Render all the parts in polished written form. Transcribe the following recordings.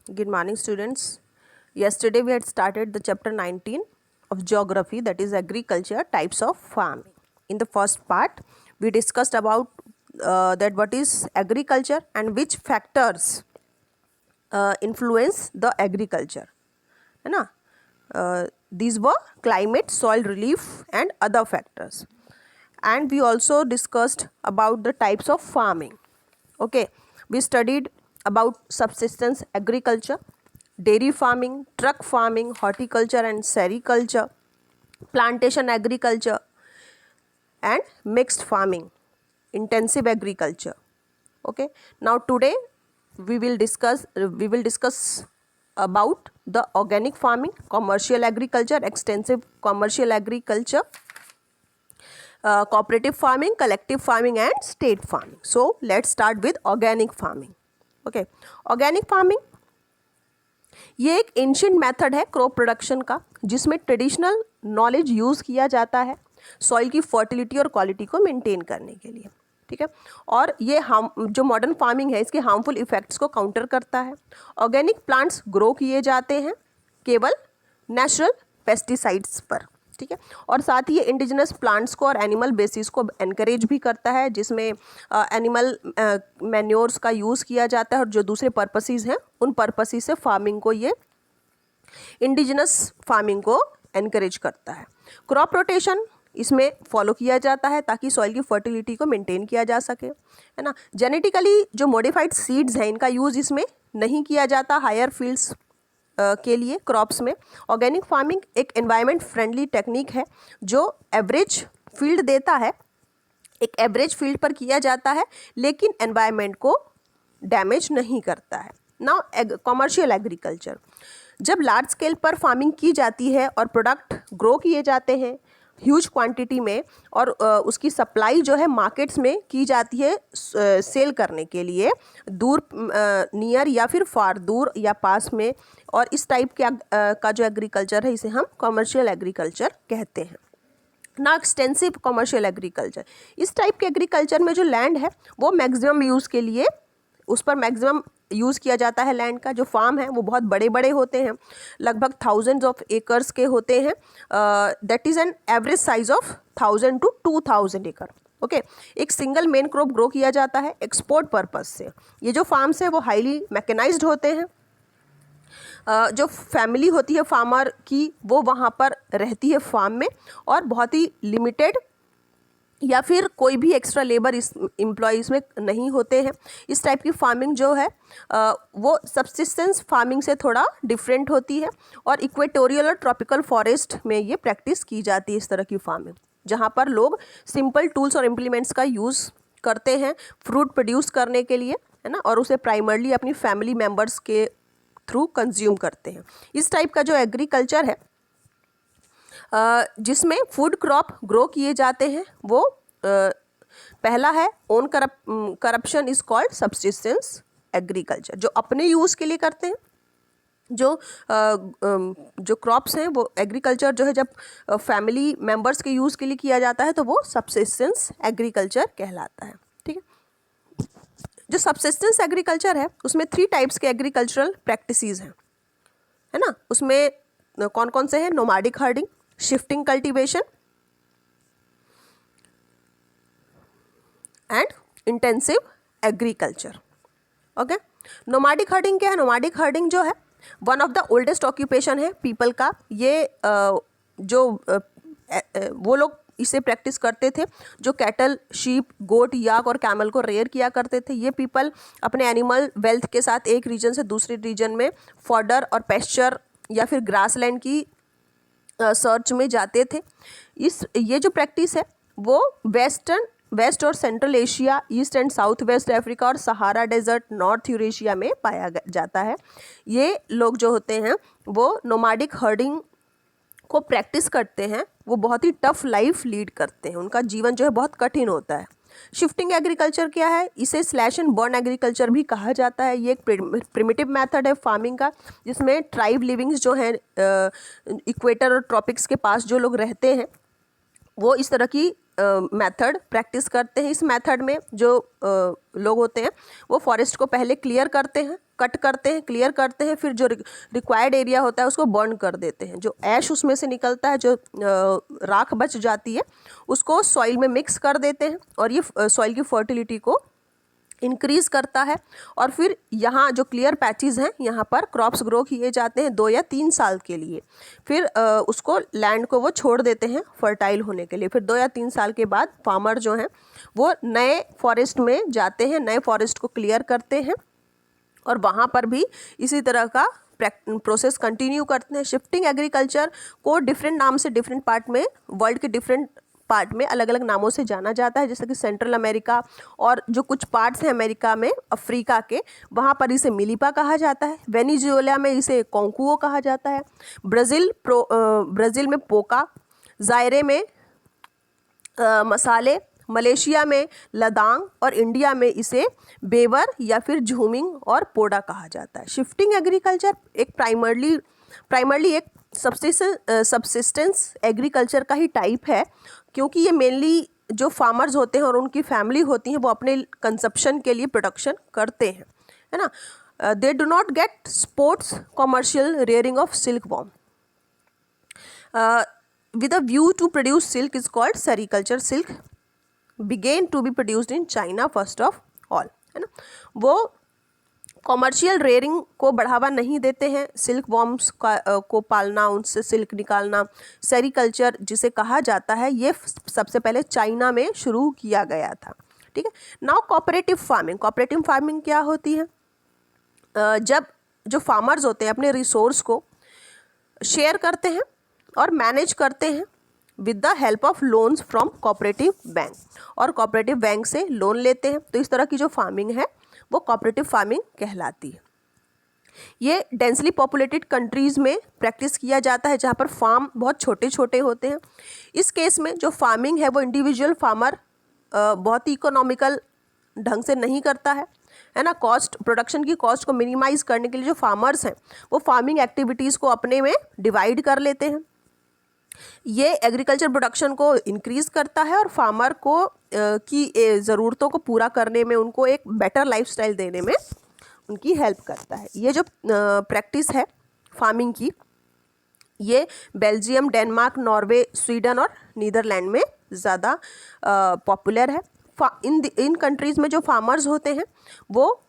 Good morning, students. Yesterday we had started the chapter 19 of geography, that is agriculture, types of farming. In the first part, we discussed about that what is agriculture and which factors influence the agriculture. है ना? These were climate, soil relief and other factors. And we also discussed about the types of farming. Okay, we studied about subsistence agriculture, dairy farming, truck farming, horticulture and sericulture, plantation agriculture and mixed farming, intensive agriculture. Okay, now today we will discuss about the organic farming, commercial agriculture, extensive commercial agriculture, cooperative farming, collective farming and state farming. So let's start with organic farming. Okay, organic farming ये एक ancient method है crop production का, जिसमें traditional knowledge use किया जाता है soil की fertility और क्वालिटी को मेंटेन करने के लिए. ठीक है, और ये जो मॉडर्न फार्मिंग है इसके हार्मफुल इफेक्ट्स को काउंटर करता है. ऑर्गेनिक प्लांट्स ग्रो किए जाते हैं केवल नेचुरल पेस्टिसाइड्स पर. ठीक है, और साथ ही ये इंडिजिनस प्लांट्स को और एनिमल बेसिस को एनकरेज भी करता है, जिसमें एनिमल मैन्योर्स का यूज़ किया जाता है और जो दूसरे पर्पसेस हैं उन पर्पसेस से फार्मिंग को ये इंडिजिनस फार्मिंग को एनकरेज करता है. क्रॉप रोटेशन इसमें फॉलो किया जाता है ताकि सॉइल की फर्टिलिटी को मेंटेन किया जा सके, है ना. जेनेटिकली जो मॉडिफाइड सीड्स हैं इनका यूज़ इसमें नहीं किया जाता हायर फील्ड्स के लिए क्रॉप्स में. ऑर्गेनिक फार्मिंग एक एनवायरनमेंट फ्रेंडली टेक्निक है जो एवरेज फील्ड देता है, एक एवरेज फील्ड पर किया जाता है लेकिन एनवायरनमेंट को डैमेज नहीं करता है. नाउ कमर्शियल एग्रीकल्चर, जब लार्ज स्केल पर फार्मिंग की जाती है और प्रोडक्ट ग्रो किए जाते हैं ह्यूज क्वांटिटी में और उसकी सप्लाई जो है मार्केट्स में की जाती है सेल करने के लिए, दूर नियर या फिर फार दूर या पास में, और इस टाइप का जो एग्रीकल्चर है इसे हम कमर्शियल एग्रीकल्चर कहते हैं. ना एक्सटेंसिव कमर्शियल एग्रीकल्चर, इस टाइप के एग्रीकल्चर में जो लैंड है वो मैक्सिमम यूज़ के लिए उस पर मैक्सिमम यूज़ किया जाता है लैंड का. जो फार्म है वो बहुत बड़े बड़े होते हैं, लगभग थाउजेंड्स ऑफ एकर्स के होते हैं. That is an average size of 1000 to 2000 एकड़. ओके, एक सिंगल मेन क्रॉप ग्रो किया जाता है एक्सपोर्ट पर्पस से. ये जो फार्म्स हैं वो हाईली मैकेनाइज्ड होते हैं. जो फैमिली होती है फार्मर की वो वहाँ पर रहती है फार्म में और बहुत ही लिमिटेड या फिर कोई भी एक्स्ट्रा लेबर इस एम्प्लॉयज़ में नहीं होते हैं. इस टाइप की फार्मिंग जो है वो सब्सिस्टेंस फार्मिंग से थोड़ा डिफरेंट होती है और इक्वेटोरियल और ट्रॉपिकल फॉरेस्ट में ये प्रैक्टिस की जाती है इस तरह की फार्मिंग, जहाँ पर लोग सिंपल टूल्स और इम्प्लीमेंट्स का यूज़ करते हैं फ्रूट प्रोड्यूस करने के लिए, है ना, और उसे प्राइमरली अपनी फैमिली मेम्बर्स के थ्रू कंज्यूम करते हैं. इस टाइप का जो एग्रीकल्चर है जिसमें फूड क्रॉप ग्रो किए जाते हैं वो पहला है own corruption is called subsistence agriculture, जो अपने यूज़ के लिए करते हैं. जो क्रॉप्स हैं वो एग्रीकल्चर जो है जब फैमिली मेंबर्स के यूज़ के लिए किया जाता है तो वो सब्सिस्टेंस एग्रीकल्चर कहलाता है. ठीक है, जो सब्सिस्टेंस एग्रीकल्चर है उसमें 3 टाइप्स के एग्रीकल्चरल प्रैक्टिसेस हैं, है ना. उसमें कौन कौन से हैं? Nomadic herding, shifting cultivation and intensive agriculture. Okay, nomadic herding क्या है? नोमैडिक हर्डिंग जो है one of the oldest occupation है पीपल का. ये वो लोग इसे प्रैक्टिस करते थे जो कैटल, शीप, गोट, याक और कैमल को रेयर किया करते थे. ये पीपल अपने एनिमल वेल्थ के साथ एक रीजन से दूसरे रीजन में फॉडर और पेस्चर या फिर ग्रासलैंड की सर्च में जाते थे. ये जो प्रैक्टिस है वो वेस्ट और central Asia, east and south west Africa और सहारा डेजर्ट, नॉर्थ यूरेशिया में पाया जाता है. ये लोग जो होते हैं वो नोमैडिक हर्डिंग को प्रैक्टिस करते हैं. वो बहुत ही टफ लाइफ लीड करते हैं, उनका जीवन जो है बहुत कठिन होता है. शिफ्टिंग एग्रीकल्चर क्या है? इसे स्लैश एंड बर्न एग्रीकल्चर भी कहा जाता है. ये एक प्रिमिटिव मेथड है फार्मिंग का जिसमें ट्राइब लिविंग्स जो हैं इक्वेटर और ट्रॉपिक्स के पास जो लोग रहते हैं वो इस तरह की मेथड प्रैक्टिस करते हैं। इस मेथड में जो लोग होते हैं वो फॉरेस्ट को पहले क्लियर करते हैं, कट करते हैं, क्लियर करते हैं, फिर जो रिक्वायर्ड एरिया होता है उसको बर्न कर देते हैं। जो ऐश उसमें से निकलता है, जो राख बच जाती है, उसको सॉइल में मिक्स कर देते हैं और ये सॉइल की फर्टिलिटी को इंक्रीज़ करता है। और फिर यहाँ जो क्लियर पैचेस हैं यहाँ पर क्रॉप्स ग्रो किए जाते हैं 2 या 3 साल के लिए। फिर उसको लैंड को वो छोड़ देते हैं फर्टाइल होने के लिए। फिर 2 या 3 साल के बाद फार्मर जो हैं वो नए फॉरेस्ट में जाते हैं, नए फॉरेस्ट को क्लियर करते हैं और वहाँ पर भी इसी तरह का प्रोसेस कंटिन्यू करते हैं। शिफ्टिंग एग्रीकल्चर को डिफरेंट नाम से डिफरेंट पार्ट में, वर्ल्ड के डिफरेंट पार्ट में अलग अलग नामों से जाना जाता है, जैसे कि सेंट्रल अमेरिका और जो कुछ पार्ट्स हैं अमेरिका में, अफ्रीका के, वहाँ पर इसे मिलीपा कहा जाता है। वेनेजुएला में इसे कोंकुओ कहा जाता है। ब्राज़ील में पोका, ज़ायरे में मसाले, मलेशिया में लदांग और इंडिया में इसे बेवर या फिर झूमिंग और पोडा कहा जाता है। शिफ्टिंग एग्रीकल्चर एक प्राइमरली एक सबसिस्टेंस एग्रीकल्चर का ही टाइप है, क्योंकि ये मेनली जो फार्मर्स होते हैं और उनकी फैमिली होती हैं वो अपने कंजप्शन के लिए प्रोडक्शन करते हैं, है ना। They do not gate sports commercial rearing of silk worm with a view to produce silk is called sericulture. Silk began to be produced in China first of all, है ना। वो commercial rearing को बढ़ावा नहीं देते हैं, silk worms को पालना, उनसे सिल्क निकालना। सेरिकल्चर जिसे कहा जाता है ये सबसे पहले चाइना में शुरू किया गया था, ठीक है। Now cooperative farming. Cooperative farming क्या होती है? जब जो फार्मर्स होते हैं अपने रिसोर्स को शेयर करते हैं और मैनेज करते हैं with the help of loans from cooperative bank, और कोऑपरेटिव बैंक से लोन लेते हैं। तो इस तरह की जो फार्मिंग है वो कोऑपरेटिव फार्मिंग कहलाती है। ये डेंसली पॉपुलेटेड कंट्रीज़ में प्रैक्टिस किया जाता है जहाँ पर फार्म बहुत छोटे छोटे होते हैं। इस केस में जो फार्मिंग है वो इंडिविजुअल फार्मर बहुत ही इकोनॉमिकल ढंग से नहीं करता है ना। प्रोडक्शन की कॉस्ट को मिनिमाइज़ करने के लिए जो फार्मर्स हैं वो फार्मिंग एक्टिविटीज़ को अपने में डिवाइड कर लेते हैं। ये एग्रीकल्चर प्रोडक्शन को इंक्रीज़ करता है और फार्मर को की ज़रूरतों को पूरा करने में, उनको एक बेटर लाइफस्टाइल देने में उनकी हेल्प करता है। ये जो प्रैक्टिस है फार्मिंग की, ये बेल्जियम, डेनमार्क, नॉर्वे, स्वीडन और नीदरलैंड में ज़्यादा पॉपुलर है। इन कंट्रीज़ में जो फार्मर्स होते हैं वो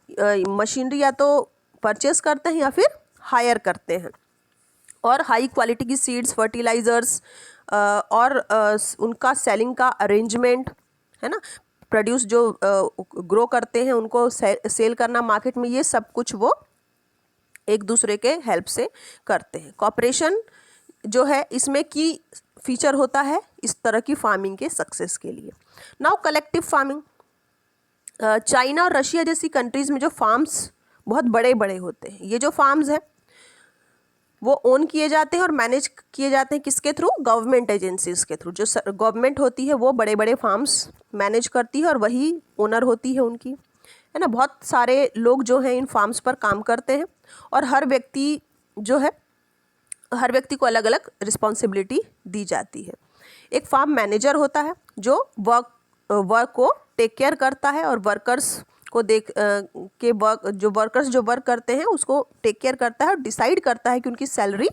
मशीनरी या तो परचेस करते हैं या फिर हायर करते हैं, और हाई क्वालिटी की सीड्स, फर्टिलाइज़र्स और उनका सेलिंग का अरेंजमेंट, है ना, प्रोड्यूस जो ग्रो करते हैं उनको सेल करना मार्केट में, ये सब कुछ वो एक दूसरे के हेल्प से करते हैं। कॉपरेशन जो है इसमें की फीचर होता है इस तरह की फार्मिंग के सक्सेस के लिए। Now collective farming. चाइना और रशिया जैसी कंट्रीज़ में जो फार्म्स बहुत बड़े बड़े होते हैं, ये जो फार्म्स हैं वो ओन किए जाते हैं और मैनेज किए जाते हैं किसके थ्रू? गवर्नमेंट एजेंसीज़ के थ्रू। जो गवर्नमेंट होती है वो बड़े बड़े फार्म्स मैनेज करती है और वही ओनर होती है उनकी, है ना। बहुत सारे लोग जो हैं इन फार्म्स पर काम करते हैं और हर व्यक्ति को अलग अलग रिस्पॉन्सिबिलिटी दी जाती है। एक फार्म मैनेजर होता है जो वर्क को टेक केयर करता है और वर्कर्स को वर्कर्स जो वर्क करते हैं उसको टेक केयर करता है और डिसाइड करता है कि उनकी सैलरी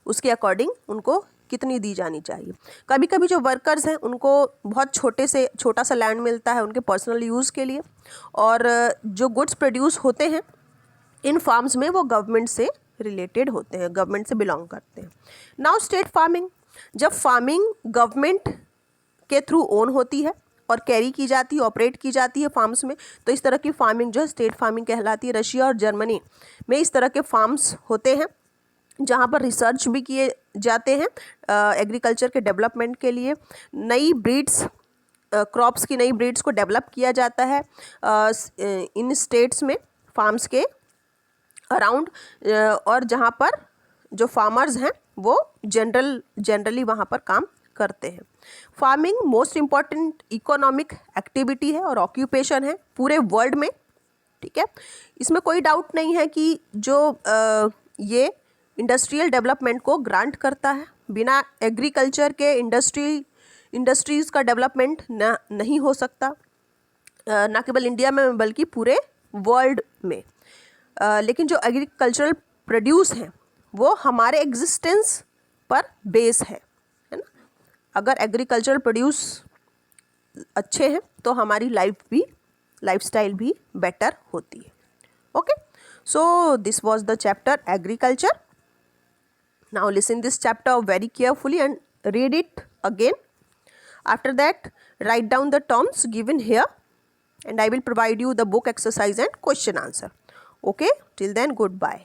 उसके अकॉर्डिंग उनको कितनी दी जानी चाहिए। कभी कभी जो वर्कर्स हैं उनको बहुत छोटा सा लैंड मिलता है उनके पर्सनल यूज़ के लिए, और जो गुड्स प्रोड्यूस होते हैं इन फार्म्स में वो गवर्नमेंट से रिलेटेड होते हैं, गवर्नमेंट से बिलोंग करते हैं। Now state farming. जब फार्मिंग गवर्नमेंट के थ्रू ओन होती है और कैरी की जाती है, ऑपरेट की जाती है फार्म्स में, तो इस तरह की फार्मिंग जो है स्टेट फार्मिंग कहलाती है। रशिया और जर्मनी में इस तरह के फार्म्स होते हैं जहाँ पर रिसर्च भी किए जाते हैं एग्रीकल्चर के डेवलपमेंट के लिए। नई ब्रीड्स, क्रॉप्स की नई ब्रीड्स को डेवलप किया जाता है इन स्टेट्स में, फार्म्स के अराउंड, और जहाँ पर जो फार्मर्स हैं वो जनरली वहाँ पर काम करते हैं। Farming most important economic activity है और ऑक्यूपेशन है पूरे वर्ल्ड में, ठीक है। इसमें कोई डाउट नहीं है कि जो ये इंडस्ट्रियल डेवलपमेंट को ग्रांट करता है। बिना एग्रीकल्चर के इंडस्ट्रीज़ का डेवलपमेंट नहीं हो सकता, ना केवल इंडिया में बल्कि पूरे वर्ल्ड में। लेकिन जो एग्रीकल्चरल प्रोड्यूस हैं वो हमारे एग्जिस्टेंस पर बेस है ना। अगर एग्रीकल्चरल प्रोड्यूस अच्छे हैं तो हमारी लाइफस्टाइल भी बेटर होती है। Okay, so this was the chapter agriculture. Now listen this chapter very carefully and read it again. After that, write down the terms given here and I will provide you the book exercise and question answer. Okay, till then, goodbye.